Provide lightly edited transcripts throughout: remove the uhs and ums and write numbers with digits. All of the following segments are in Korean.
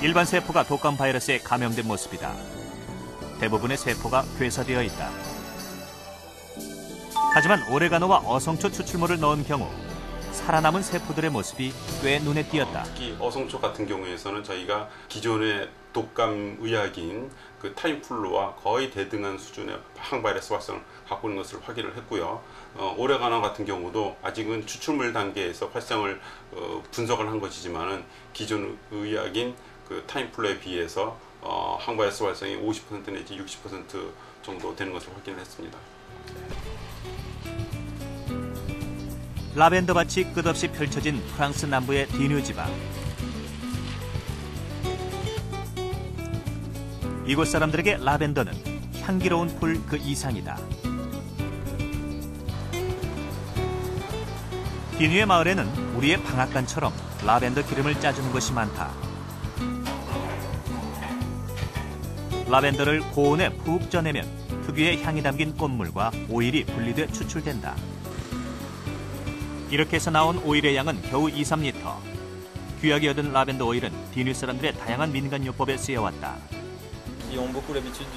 일반 세포가 독감 바이러스에 감염된 모습이다. 대부분의 세포가 괴사되어 있다. 하지만 오레가노와 어성초 추출물을 넣은 경우 살아남은 세포들의 모습이 꽤 눈에 띄었다. 특히 어성초 같은 경우에서는 저희가 기존의 독감 의약인 그 타임플루와 거의 대등한 수준의 항바이러스 활성을 갖고 있는 것을 확인을 했고요. 오레가노 같은 경우도 아직은 추출물 단계에서 활성을 분석을 한 것이지만은 기존 의약인 그 타임플루에 비해서 항바이러스 활성이 50% 내지 60% 정도 되는 것을 확인을 했습니다. 라벤더 밭이 끝없이 펼쳐진 프랑스 남부의 디뉴 지방. 이곳 사람들에게 라벤더는 향기로운 풀 그 이상이다. 디뉴의 마을에는 우리의 방앗간처럼 라벤더 기름을 짜주는 것이 많다. 라벤더를 고온에 푹 쪄내면 특유의 향이 담긴 꽃물과 오일이 분리돼 추출된다. 이렇게 해서 나온 오일의 양은 겨우 2-3리터. 귀하게 얻은 라벤더 오일은 디뉴 사람들의 다양한 민간요법에 쓰여왔다.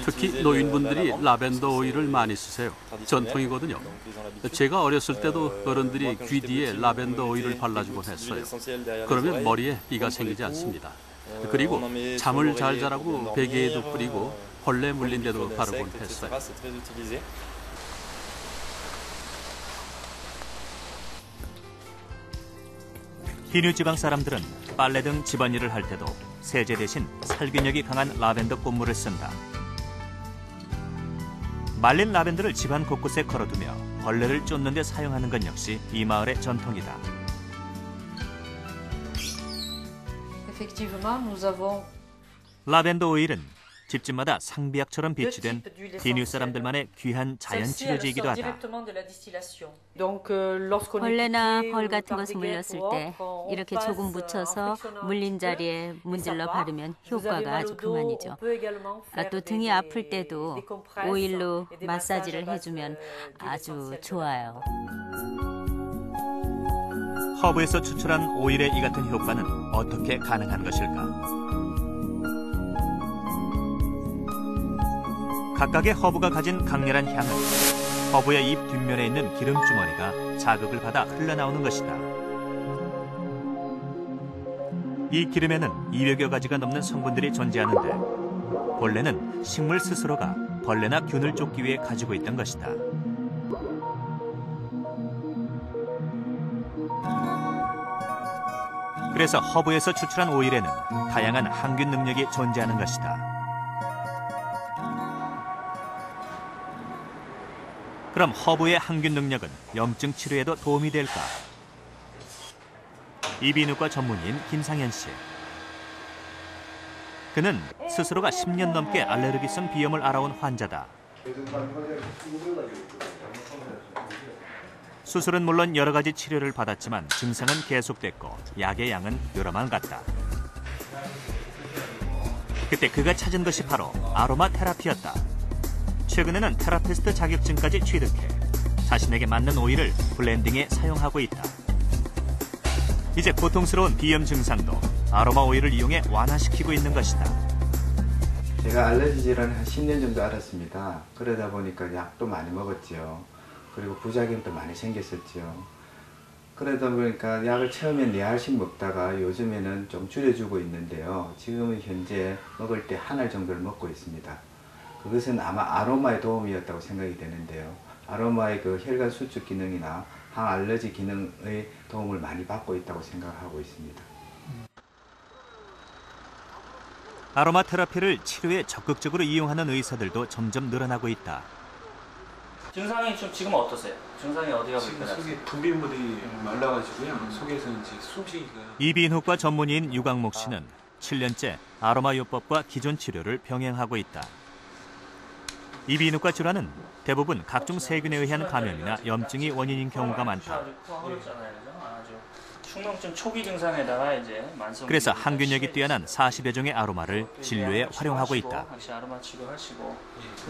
특히 노인분들이 라벤더 오일을 많이 쓰세요. 전통이거든요. 제가 어렸을 때도 어른들이 귀 뒤에 라벤더 오일을 발라주곤 했어요. 그러면 머리에 삐가 생기지 않습니다. 그리고 잠을 잘 자라고 베개에도 뿌리고 벌레 물린 데도 바르곤 했어요. 디뉴 지방 사람들은 빨래 등 집안일을 할 때도 세제 대신 살균력이 강한 라벤더 꽃물을 쓴다. 말린 라벤더를 집안 곳곳에 걸어두며 벌레를 쫓는 데 사용하는 것 역시 이 마을의 전통이다. 라벤더 오일은 집집마다 상비약처럼 비치된 디뉴 사람들만의 귀한 자연 치료제이기도 하다. 벌레나 벌 같은 것을 물렸을 때 이렇게 조금 묻혀서 물린 자리에 문질러 바르면 효과가 아주 그만이죠. 또 등이 아플 때도 오일로 마사지를 해주면 아주 좋아요. 허브에서 추출한 오일의 이 같은 효과는 어떻게 가능한 것일까? 각각의 허브가 가진 강렬한 향은 허브의 잎 뒷면에 있는 기름주머니가 자극을 받아 흘러나오는 것이다. 이 기름에는 200여 가지가 넘는 성분들이 존재하는데 본래는 식물 스스로가 벌레나 균을 쫓기 위해 가지고 있던 것이다. 그래서 허브에서 추출한 오일에는 다양한 항균 능력이 존재하는 것이다. 그럼 허브의 항균 능력은 염증 치료에도 도움이 될까? 이비인후과 전문의인 김상현 씨. 그는 스스로가 10년 넘게 알레르기성 비염을 앓아온 환자다. 수술은 물론 여러 가지 치료를 받았지만 증상은 계속됐고 약의 양은 요란만 같다. 그때 그가 찾은 것이 바로 아로마 테라피였다. 최근에는 테라피스트 자격증까지 취득해 자신에게 맞는 오일을 블렌딩에 사용하고 있다. 이제 고통스러운 비염 증상도 아로마 오일을 이용해 완화시키고 있는 것이다. 제가 알레르기 질환을 한 10년 정도 앓았습니다. 그러다 보니까 약도 많이 먹었죠. 그리고 부작용도 많이 생겼었죠. 그러다 보니까 약을 처음엔 4알씩 먹다가 요즘에는 좀 줄여주고 있는데요. 지금은 현재 먹을 때 1알 정도를 먹고 있습니다. 그것은 아마 아로마의 도움이었다고 생각이 되는데요. 아로마의 그 혈관 수축 기능이나 항알러지 기능의 도움을 많이 받고 있다고 생각하고 있습니다. 아로마 테라피를 치료에 적극적으로 이용하는 의사들도 점점 늘어나고 있다. 증상이 지금 어떠세요? 증상이 어디가 지금 불편하세요? 속에 분비물이 말라가지고요. 속에서는 이제 숨쉬기가. 이비인후과 전문의인 유광목 씨는 7년째 아로마 요법과 기존 치료를 병행하고 있다. 이비인후과 질환은 대부분 각종 세균에 의한 감염이나 염증이 원인인 경우가 많다. 축농증 초기 증상에다가 이제 만성. 그래서 항균력이 뛰어난 40여 종의 아로마를 진료에 활용하고 있다. 다시 아로마 치료하시고.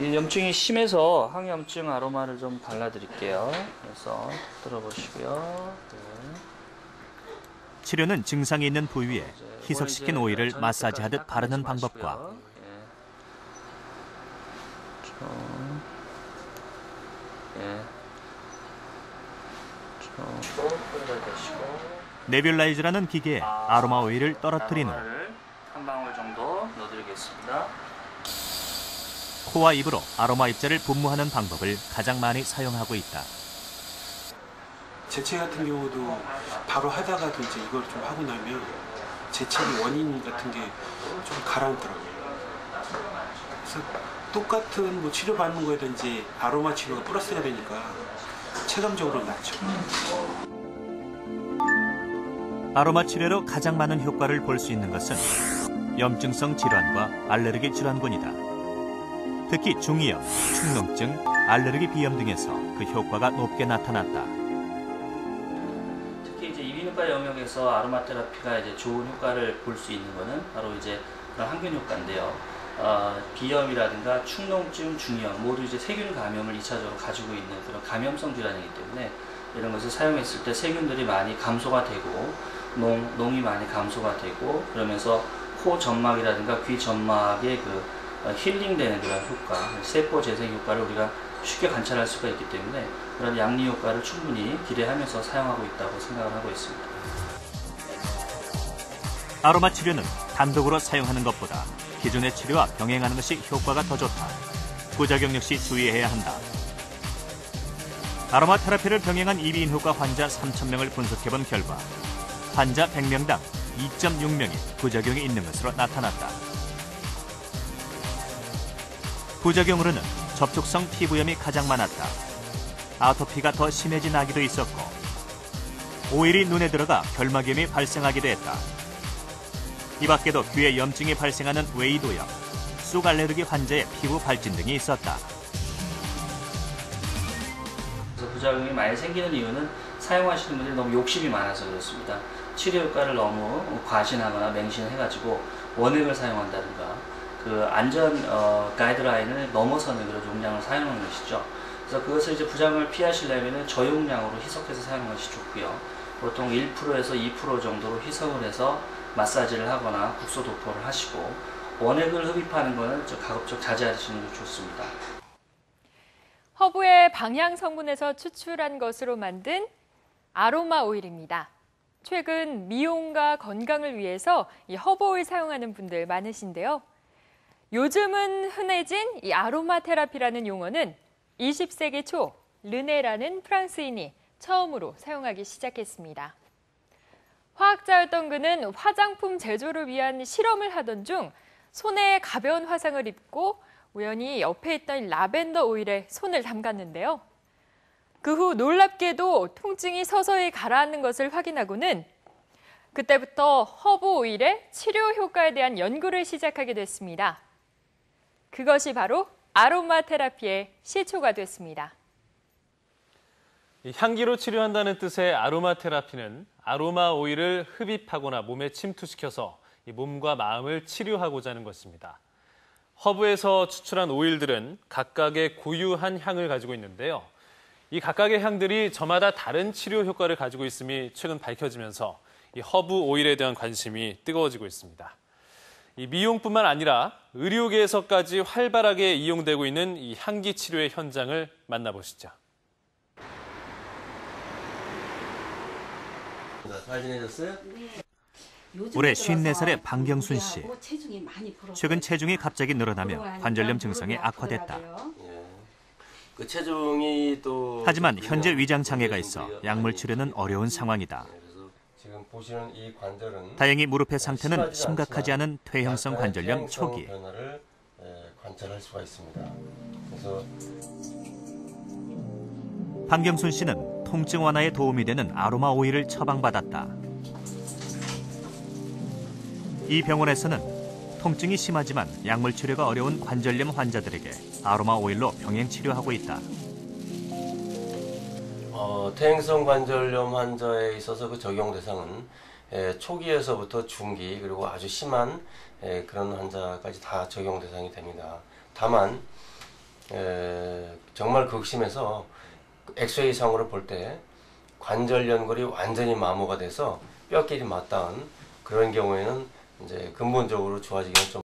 이 염증이 심해서 항염증 아로마를 좀 발라드릴게요. 그래서 들어보시고요. 네. 치료는 증상이 있는 부위에 희석시킨 오일을 마사지하듯 바르는 방법과 네뷸라이저라는 기계에 아로마 오일을 떨어뜨린 후 한 방울 정도 넣어드리겠습니다. 코와 입으로 아로마 입자를 분무하는 방법을 가장 많이 사용하고 있다. 재채 같은 경우도 바로 하다가도 이제 이걸 좀 하고 나면 재채기 원인 같은 게 좀 가라앉더라고요. 그래서 똑같은 뭐 치료받는 거든지 아로마 치료가 플러스가 되니까 체감적으로 낫죠. 아로마 치료로 가장 많은 효과를 볼 수 있는 것은 염증성 질환과 알레르기 질환군이다. 특히 중이염, 축농증, 알레르기 비염 등에서 그 효과가 높게 나타났다. 특히 이제 이비인후과 영역에서 아로마 테라피가 이제 좋은 효과를 볼 수 있는 것은 바로 이제 그런 항균 효과인데요. 비염이라든가 축농증, 중이염 모두 이제 세균 감염을 2차적으로 가지고 있는 그런 감염성 질환이기 때문에 이런 것을 사용했을 때 세균들이 많이 감소가 되고 농이 많이 감소가 되고 그러면서 코 점막이라든가 귀 점막의 그 힐링되는 그런 효과, 세포 재생 효과를 우리가 쉽게 관찰할 수가 있기 때문에 그런 양리 효과를 충분히 기대하면서 사용하고 있다고 생각을 하고 있습니다. 아로마 치료는 단독으로 사용하는 것보다 기존의 치료와 병행하는 것이 효과가 더 좋다. 부작용 역시 주의해야 한다. 아로마 테라피를 병행한 이비인후과 환자 3,000명을 분석해본 결과 환자 100명당 2.6명이 부작용이 있는 것으로 나타났다. 부작용으로는 접촉성 피부염이 가장 많았다. 아토피가 더 심해진 아기도 있었고 오일이 눈에 들어가 결막염이 발생하기도 했다. 이 밖에도 귀에 염증이 발생하는 웨이도염, 쑥 알레르기 환자의 피부 발진 등이 있었다. 부작용이 많이 생기는 이유는 사용하시는 분들이 너무 욕심이 많아서 그렇습니다. 치료 효과를 너무 과신하거나 맹신해가지고 원액을 사용한다든가 그 안전 가이드라인을 넘어서는 그런 용량을 사용하는 것이죠. 그래서 그것을 이제 부작용을 피하시려면 저용량으로 희석해서 사용하는 것이 좋고요. 보통 1%에서 2% 정도로 희석을 해서 마사지를 하거나 국소 도포를 하시고 원액을 흡입하는 것은 가급적 자제하시는 게 좋습니다. 허브의 방향 성분에서 추출한 것으로 만든 아로마 오일입니다. 최근 미용과 건강을 위해서 이 허브 오일 사용하는 분들 많으신데요. 요즘은 흔해진 이 아로마 테라피라는 용어는 20세기 초 르네라는 프랑스인이 처음으로 사용하기 시작했습니다. 화학자였던 그는 화장품 제조를 위한 실험을 하던 중 손에 가벼운 화상을 입고 우연히 옆에 있던 라벤더 오일에 손을 담갔는데요. 그 후 놀랍게도 통증이 서서히 가라앉는 것을 확인하고는 그때부터 허브 오일의 치료 효과에 대한 연구를 시작하게 됐습니다. 그것이 바로 아로마 테라피의 시초가 됐습니다. 향기로 치료한다는 뜻의 아로마 테라피는 아로마 오일을 흡입하거나 몸에 침투시켜서 몸과 마음을 치료하고자 하는 것입니다. 허브에서 추출한 오일들은 각각의 고유한 향을 가지고 있는데요. 이 각각의 향들이 저마다 다른 치료 효과를 가지고 있음이 최근 밝혀지면서 이 허브 오일에 대한 관심이 뜨거워지고 있습니다. 이 미용뿐만 아니라 의료계에서까지 활발하게 이용되고 있는 이 향기 치료의 현장을 만나보시죠. 잘 지내셨어요? 네. 올해 54살의 방경순 씨. 최근 체중이 갑자기 늘어나며 관절염 증상이 악화됐다. 그 체중이 또 하지만 현재 위장 장애가 있어 약물 치료는 어려운 상황이다. 지금 보시는 이 관절은 다행히 무릎의 상태는 심각하지 않은 퇴행성 관절염 초기. 변화를 관찰할 수가 있습니다. 그래서 방경순 씨는 통증 완화에 도움이 되는 아로마 오일을 처방받았다. 이 병원에서는 통증이 심하지만 약물 치료가 어려운 관절염 환자들에게 아로마 오일로 병행 치료하고 있다. 퇴행성 관절염 환자에 있어서 그 적용 대상은 초기에서부터 중기 그리고 아주 심한 그런 환자까지 다 적용 대상이 됩니다. 다만 정말 극심해서 엑스레이상으로 볼 때 관절 연골이 완전히 마모가 돼서 뼈끼리 맞닿은 그런 경우에는 이제 근본적으로 좋아지기는 좀